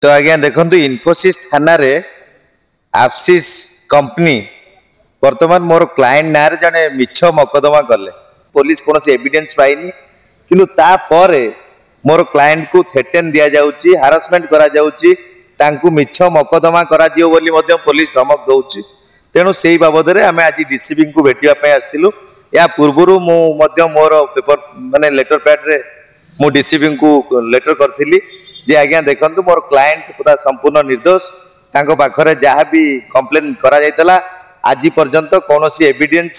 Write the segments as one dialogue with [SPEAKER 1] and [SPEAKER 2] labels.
[SPEAKER 1] तो आज्ञा देखु इनफोसिस थाना रे आफसिस कंपनी वर्तमान मोर क्लाएंट ना जड़े मिछ मकदमा कले पुलिस कौन एविडेंस पाइनी किंतु तापर मोर क्लाएंट को थ्रेटेन दि जाउची हारासमेंट करा जाउची तांकू मिछ मकदमा करा दियो बोली मध्य पुलिस धमक दउची तेणु सेही बाबद रे आमे आज डीसीपी को भेटिया पय आस्तिलु या पूर्वरु मु मध्य मोर पेपर माने लेटर पैड रे मु डीसीपी को लेटर करथिली जे आज्ञा देखंतु मोर क्लाएंट पूरा संपूर्ण निर्दोष तांको पाखरे जहाँ भी कंप्लेन करा जायतला आज पर्यंत कौन एविडेंस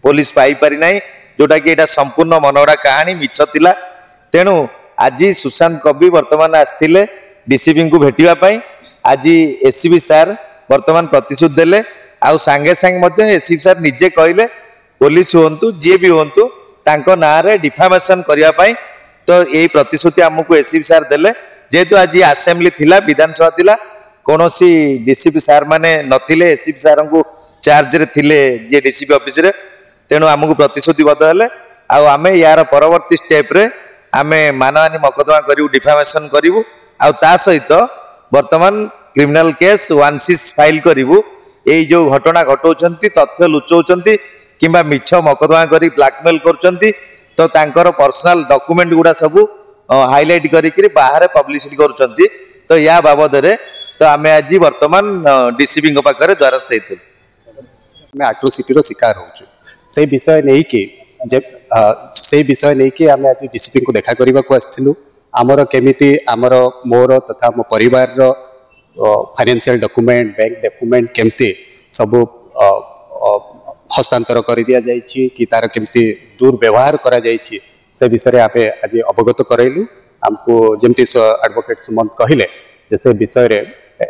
[SPEAKER 1] पुलिस पाई पारि नाही जोटा कि एटा संपूर्ण मनोरा कहानी मिछ थिला। तेणु आज सुशांत कवि वर्तमान आस्थिले डीसीपी को भेटिया पई आज एसीबी सार वर्तमान प्रतिशोध देले आउ सांगे सांगे मध्य एसीबी सार निजे कहले पुलिस होंतु जे भी होंतु तांको नाँ रे डिफामेशन करिया पई तो यही प्रतिश्रुति आमको एसीबी सार देले जेहेतु आज असेंबली थिला विधानसभा थिला कौन डीसीपी सार माने नथिले एसीबी सार को चार्ज रे थिले जे डीसीपी ऑफिस रे तेणु आमको प्रतिश्रुतिबद्ध हेले आमे यार परवर्ती स्टेप रे आमे मानहानि मकदमा करिवु डिफामेशन करिवु आ ता सहित वर्तमान क्रिमिनल केस 16 फाइल करिवु एई जो घटना घटौचंती तथ्य लुचौचंती किंबा मिछ मकदमा करी ब्लैकमेल करचंती तो तांकर पर्सनल डॉक्यूमेंट गुडा सब हाईलाइट करी बाहर पब्लिसिटी करुचंती तो या बाबद रे तो आमे आज वर्तमान डीसीपी पाखे द्वारस्थ होते
[SPEAKER 2] मैं एट्रोसिटी रो शिकार होचु से विषय नहीं कि से विषय नहीं कि आमे आज डीसीपी को देखा करबा को आस्थिलु आमर केमिति आमर मोर तथा मो परिवार रो फाइनेंशियल डॉक्यूमेंट बैंक डॉक्यूमेंट केमती सब हस्तांतर कर दिया जाइछि कि तार केमती दुर्व्यवहार करा जाइछि से विषय आमे आज अवगत करैलु हमको जेमती एडवोकेट सुमंत कहिले जे से विषय रे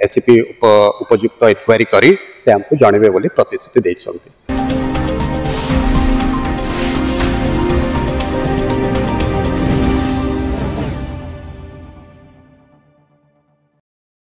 [SPEAKER 2] एसीपी उपयुक्त इंक्वायरी करी से हमको जणेबे बोली प्रतिश्रुति दैछन्ति।